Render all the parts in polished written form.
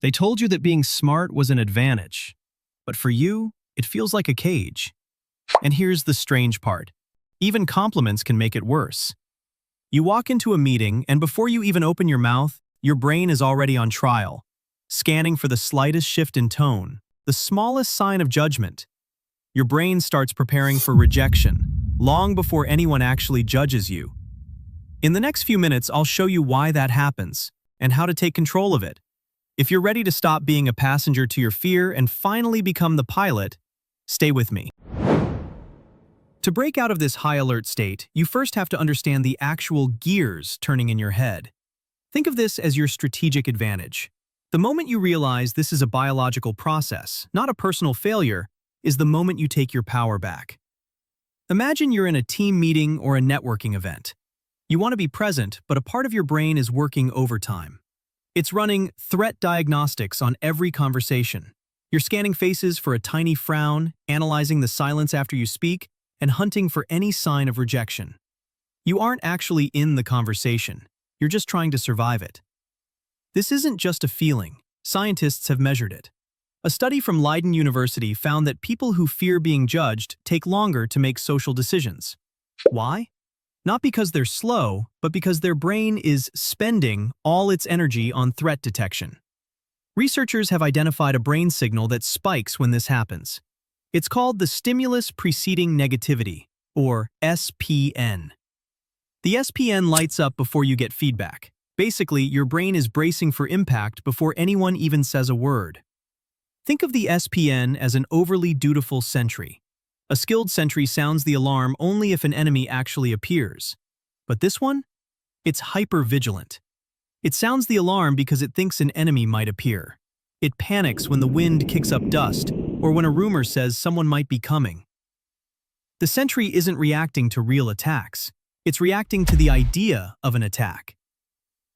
They told you that being smart was an advantage, but for you, it feels like a cage. And here's the strange part. Even compliments can make it worse. You walk into a meeting, and before you even open your mouth, your brain is already on trial, scanning for the slightest shift in tone, the smallest sign of judgment. Your brain starts preparing for rejection, long before anyone actually judges you. In the next few minutes, I'll show you why that happens, and how to take control of it. If you're ready to stop being a passenger to your fear and finally become the pilot, stay with me. To break out of this high alert state, you first have to understand the actual gears turning in your head. Think of this as your strategic advantage. The moment you realize this is a biological process, not a personal failure, is the moment you take your power back. Imagine you're in a team meeting or a networking event. You want to be present, but a part of your brain is working overtime. It's running threat diagnostics on every conversation. You're scanning faces for a tiny frown, analyzing the silence after you speak, and hunting for any sign of rejection. You aren't actually in the conversation. You're just trying to survive it. This isn't just a feeling. Scientists have measured it. A study from Leiden University found that people who fear being judged take longer to make social decisions. Why? Not because they're slow, but because their brain is spending all its energy on threat detection. Researchers have identified a brain signal that spikes when this happens. It's called the stimulus preceding negativity, or SPN. The SPN lights up before you get feedback. Basically, your brain is bracing for impact before anyone even says a word. Think of the SPN as an overly dutiful sentry. A skilled sentry sounds the alarm only if an enemy actually appears. But this one? It's hyper-vigilant. It sounds the alarm because it thinks an enemy might appear. It panics when the wind kicks up dust, or when a rumor says someone might be coming. The sentry isn't reacting to real attacks. It's reacting to the idea of an attack.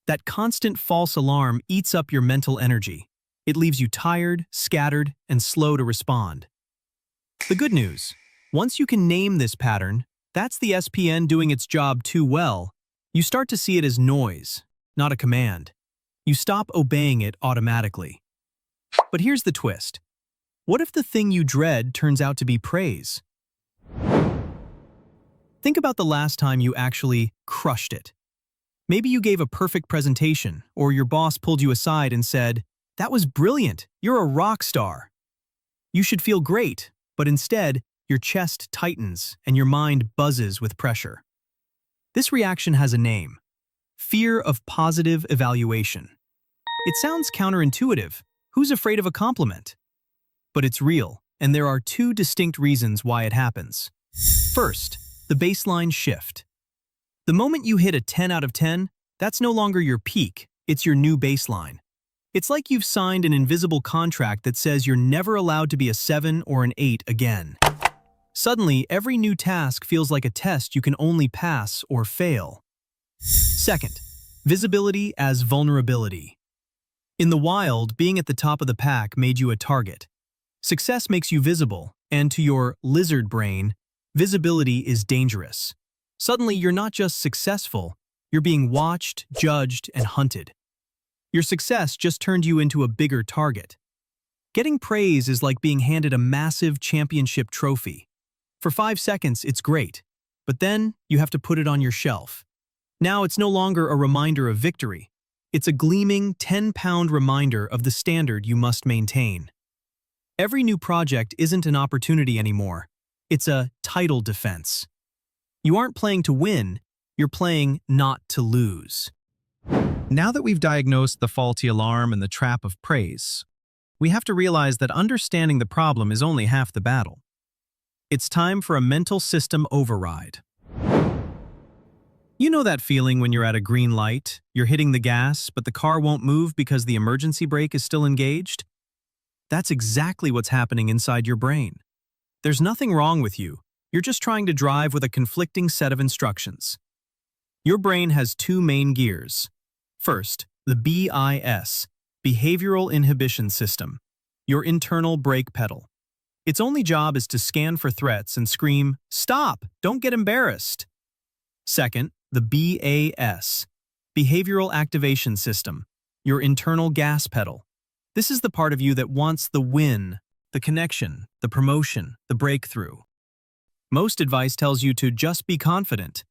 That constant false alarm eats up your mental energy. It leaves you tired, scattered, and slow to respond. The good news: once you can name this pattern, that's the SPN doing its job too well, you start to see it as noise, not a command. You stop obeying it automatically. But here's the twist. What if the thing you dread turns out to be praise? Think about the last time you actually crushed it. Maybe you gave a perfect presentation, or your boss pulled you aside and said, "That was brilliant, you're a rock star." You should feel great, but instead, your chest tightens and your mind buzzes with pressure. This reaction has a name: fear of positive evaluation. It sounds counterintuitive. Who's afraid of a compliment? But it's real, and there are two distinct reasons why it happens. First, the baseline shift. The moment you hit a 10 out of 10, that's no longer your peak, it's your new baseline. It's like you've signed an invisible contract that says you're never allowed to be a 7 or an 8 again. Suddenly, every new task feels like a test you can only pass or fail. Second, visibility as vulnerability. In the wild, being at the top of the pack made you a target. Success makes you visible, and to your lizard brain, visibility is dangerous. Suddenly, you're not just successful, you're being watched, judged, and hunted. Your success just turned you into a bigger target. Getting praise is like being handed a massive championship trophy. For 5 seconds, it's great, but then you have to put it on your shelf. Now it's no longer a reminder of victory. It's a gleaming 10-pound reminder of the standard you must maintain. Every new project isn't an opportunity anymore. It's a title defense. You aren't playing to win, you're playing not to lose. Now that we've diagnosed the faulty alarm and the trap of praise, we have to realize that understanding the problem is only half the battle. It's time for a mental system override. You know that feeling when you're at a green light, you're hitting the gas, but the car won't move because the emergency brake is still engaged? That's exactly what's happening inside your brain. There's nothing wrong with you. You're just trying to drive with a conflicting set of instructions. Your brain has two main gears. First, the BIS, Behavioral Inhibition System, your internal brake pedal. Its only job is to scan for threats and scream, "Stop! Don't get embarrassed!" Second, the BAS, Behavioral Activation System, your internal gas pedal. This is the part of you that wants the win, the connection, the promotion, the breakthrough. Most advice tells you to just be confident,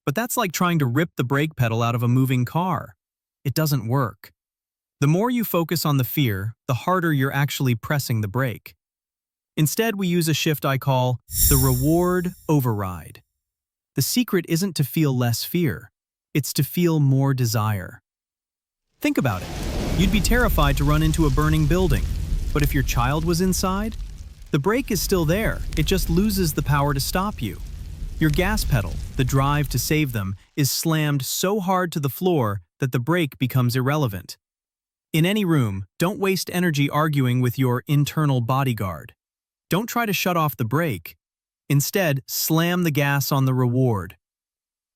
but that's like trying to rip the brake pedal out of a moving car. It doesn't work. The more you focus on the fear, the harder you're actually pressing the brake. Instead, we use a shift I call the reward override. The secret isn't to feel less fear, it's to feel more desire. Think about it. You'd be terrified to run into a burning building, but if your child was inside, the brake is still there, it just loses the power to stop you. Your gas pedal, the drive to save them, is slammed so hard to the floor that the brake becomes irrelevant. In any room, don't waste energy arguing with your internal bodyguard. Don't try to shut off the brake. Instead, slam the gas on the reward.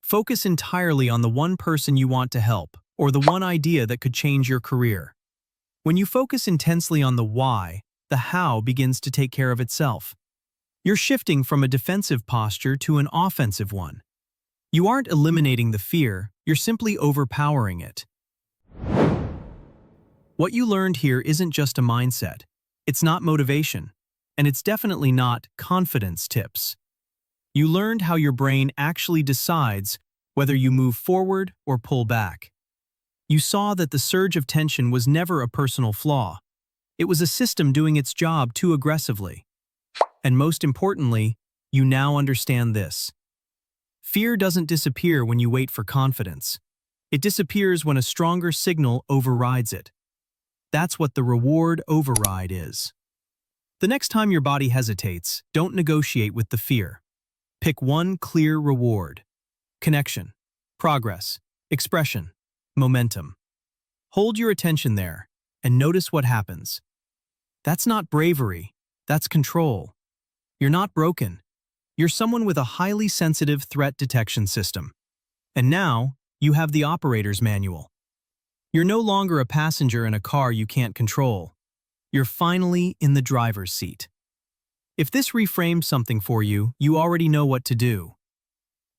Focus entirely on the one person you want to help, or the one idea that could change your career. When you focus intensely on the why, the how begins to take care of itself. You're shifting from a defensive posture to an offensive one. You aren't eliminating the fear, you're simply overpowering it. What you learned here isn't just a mindset. It's not motivation, and it's definitely not confidence tips. You learned how your brain actually decides whether you move forward or pull back. You saw that the surge of tension was never a personal flaw. It was a system doing its job too aggressively. And most importantly, you now understand this. Fear doesn't disappear when you wait for confidence. It disappears when a stronger signal overrides it. That's what the reward override is. The next time your body hesitates, don't negotiate with the fear. Pick one clear reward. Connection, progress, expression, momentum. Hold your attention there and notice what happens. That's not bravery, that's control. You're not broken. You're someone with a highly sensitive threat detection system. And now, you have the operator's manual. You're no longer a passenger in a car you can't control. You're finally in the driver's seat. If this reframes something for you, you already know what to do.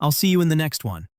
I'll see you in the next one.